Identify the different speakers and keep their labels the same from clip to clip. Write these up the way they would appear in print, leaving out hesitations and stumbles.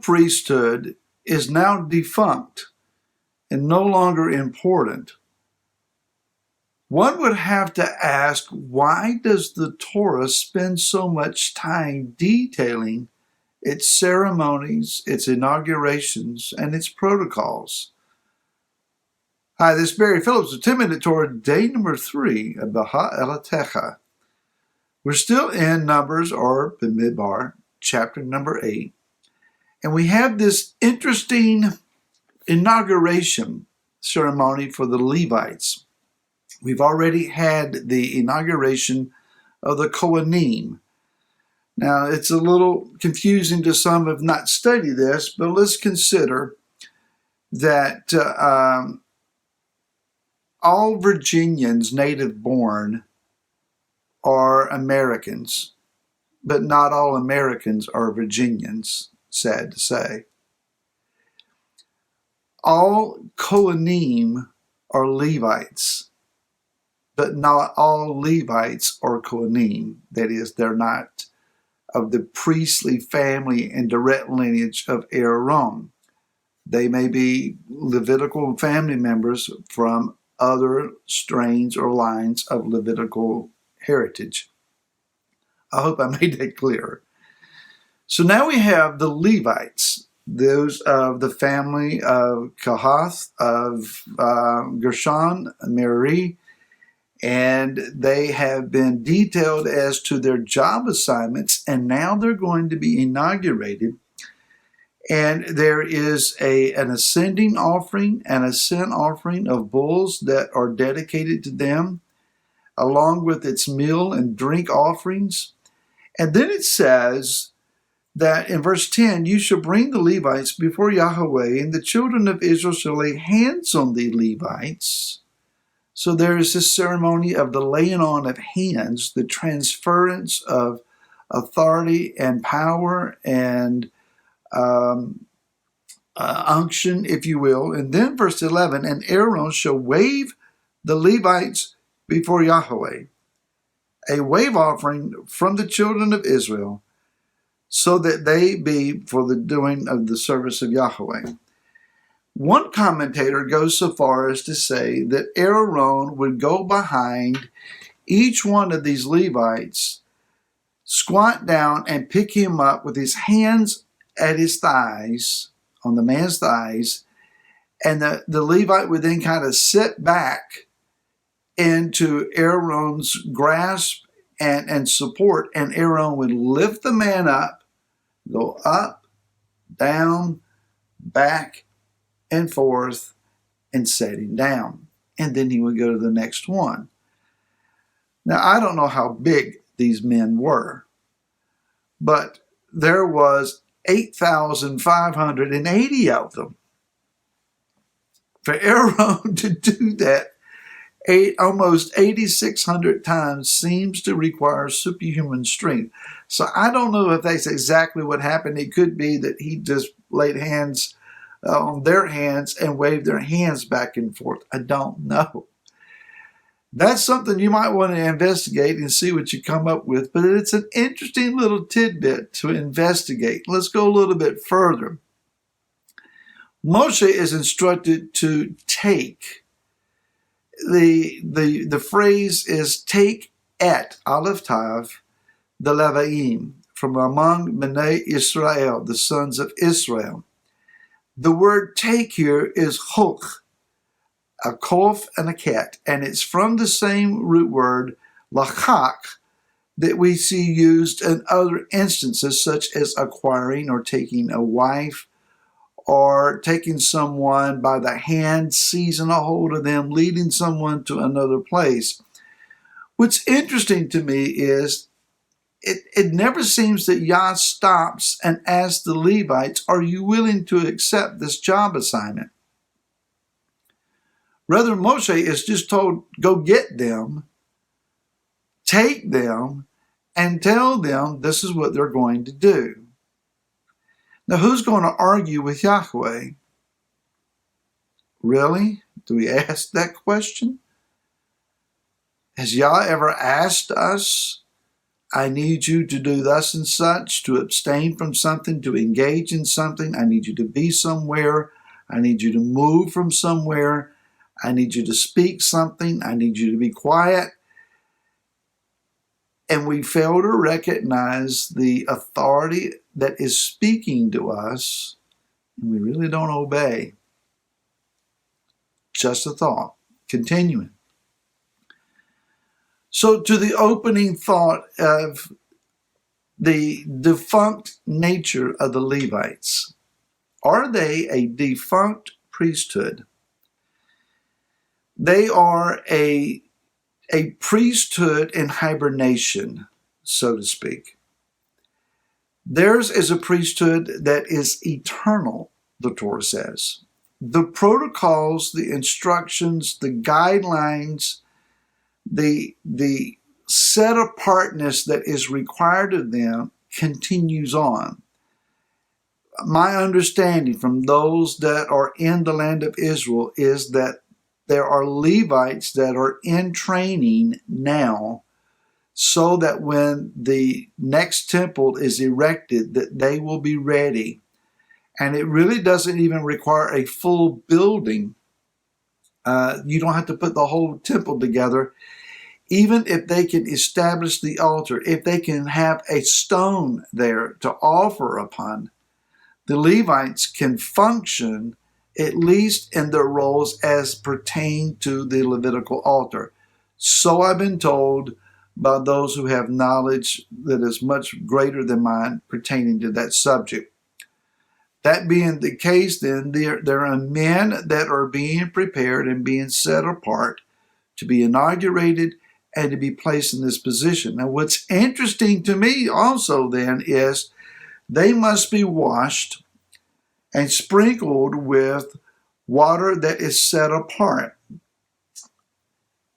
Speaker 1: priesthood is now defunct and no longer important, one would have to ask, why does the Torah spend so much time detailing its ceremonies, its inaugurations, and its protocols? Hi, this is Barry Phillips with 10-Minute Torah, day number 3 of Baha Elatecha. We're still in Numbers, or Bamidbar, chapter number 8. And we have this interesting inauguration ceremony for the Levites. We've already had the inauguration of the Kohanim. Now, it's a little confusing to some who have not studied this, but let's consider that all Virginians native born are Americans, but not all Americans are Virginians, sad to say. All Kohanim are Levites, but not all Levites are Kohanim. That is, they're not of the priestly family and direct lineage of Aaron. They may be Levitical family members from other strains or lines of Levitical heritage. I hope I made that clear. So now we have the Levites, those of the family of Kohath, of Gershon, Merari, and they have been detailed as to their job assignments, and now they're going to be inaugurated. And there is an ascending offering and a sin offering of bulls that are dedicated to them, along with its meal and drink offerings. And then it says that in verse 10, you shall bring the Levites before Yahweh, and the children of Israel shall lay hands on the Levites. So there is this ceremony of the laying on of hands, the transference of authority and power and unction, if you will. And then verse 11, and Aaron shall wave the Levites before Yahweh, a wave offering from the children of Israel, so that they be for the doing of the service of Yahweh. One commentator goes so far as to say that Aaron would go behind each one of these Levites, squat down and pick him up with his hands at his thighs, on the man's thighs, and the Levite would then kind of sit back into Aaron's grasp and support, and Aaron would lift the man up, go up, down, back, and forth, and set him down. And then he would go to the next one. Now, I don't know how big these men were, but there was 8,580 of them. For Aaron to do that almost 8,600 times seems to require superhuman strength. So I don't know if that's exactly what happened. It could be that he just laid hands on their hands and waved their hands back and forth. I don't know. That's something you might want to investigate and see what you come up with, but it's an interesting little tidbit to investigate. Let's go a little bit further. Moshe is instructed to take. The phrase is take et, Aleph Tav, the Levaim, from among Bnei Israel, the sons of Israel. The word take here is chok, a kof and a ket, and it's from the same root word, lachak, that we see used in other instances, such as acquiring or taking a wife, or taking someone by the hand, seizing a hold of them, leading someone to another place. What's interesting to me is it never seems that Yah stops and asks the Levites, are you willing to accept this job assignment? Rather, Moshe is just told, go get them, take them, and tell them this is what they're going to do. Now, who's going to argue with Yahweh? Really? Do we ask that question? Has Yah ever asked us I need you to do thus and such, to abstain from something, to engage in something. I need you to be somewhere. I need you to move from somewhere. I need you to speak something. I need you to be quiet. And we fail to recognize the authority that is speaking to us, and we really don't obey. Just a thought. Continuing. So to the opening thought of the defunct nature of the Levites. Are they a defunct priesthood? They are a priesthood in hibernation, so to speak. Theirs is a priesthood that is eternal, the Torah says. The protocols, the instructions, the guidelines, the set apartness that is required of them continues on. My understanding from those that are in the land of Israel is that there are Levites that are in training now, so that when the next temple is erected, that they will be ready. And it really doesn't even require a full building. You don't have to put the whole temple together. Even if they can establish the altar, if they can have a stone there to offer upon, the Levites can function at least in their roles as pertain to the Levitical altar. So I've been told by those who have knowledge that is much greater than mine pertaining to that subject. That being the case, then, there are men that are being prepared and being set apart to be inaugurated and to be placed in this position. Now, what's interesting to me also then is they must be washed and sprinkled with water that is set apart.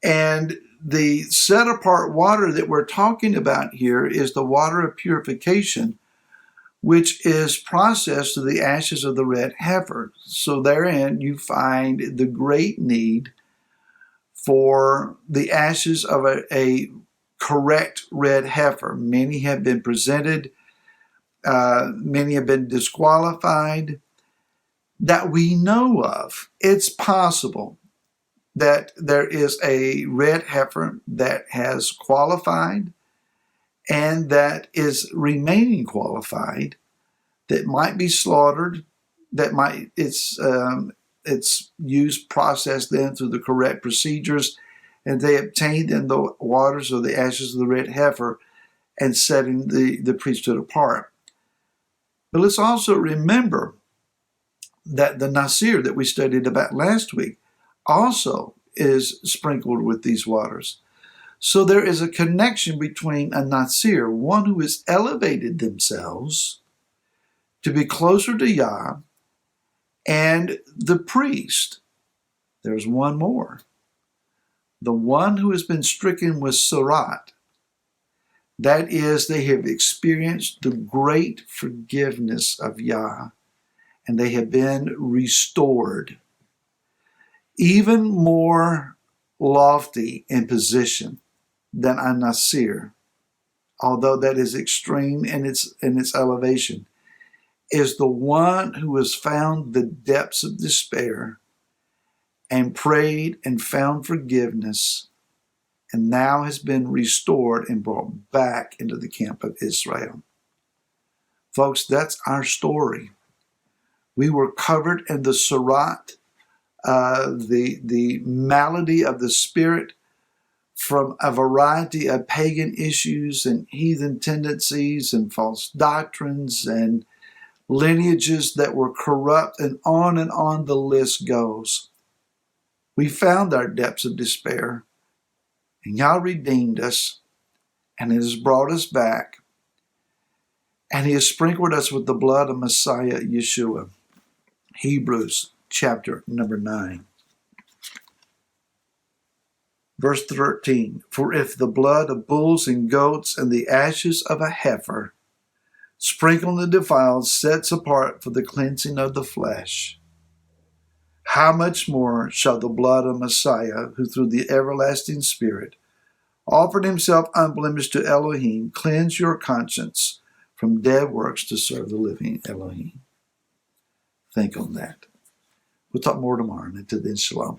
Speaker 1: And the set apart water that we're talking about here is the water of purification, which is processed to the ashes of the red heifer. So therein you find the great need for the ashes of a correct red heifer. Many have been presented, many have been disqualified that we know of. It's possible that there is a red heifer that has qualified and that is remaining qualified, that might be slaughtered, that might it's used, processed then through the correct procedures, and they obtained in the waters or the ashes of the red heifer and setting the priesthood apart. But let's also remember that the Nasir that we studied about last week also is sprinkled with these waters. So there is a connection between a Nasir, one who has elevated themselves to be closer to Yah, and the priest. There's one more. The one who has been stricken with Surat. That is, they have experienced the great forgiveness of Yah, and they have been restored. Even more lofty in position than a Nasir, although that is extreme in its elevation, is the one who has found the depths of despair and prayed and found forgiveness, and now has been restored and brought back into the camp of Israel. Folks, that's our story. We were covered in the Surat, the malady of the spirit, from a variety of pagan issues and heathen tendencies and false doctrines and lineages that were corrupt, and on the list goes. We found our depths of despair, and Yah redeemed us, and it has brought us back, and He has sprinkled us with the blood of Messiah Yeshua. Hebrews chapter number 9. Verse 13, for if the blood of bulls and goats and the ashes of a heifer, sprinkled and defiled, sets apart for the cleansing of the flesh, how much more shall the blood of Messiah, who through the everlasting Spirit offered himself unblemished to Elohim. Cleanse your conscience from dead works to serve the living Elohim. Think on that. We'll talk more tomorrow. And until then, shalom.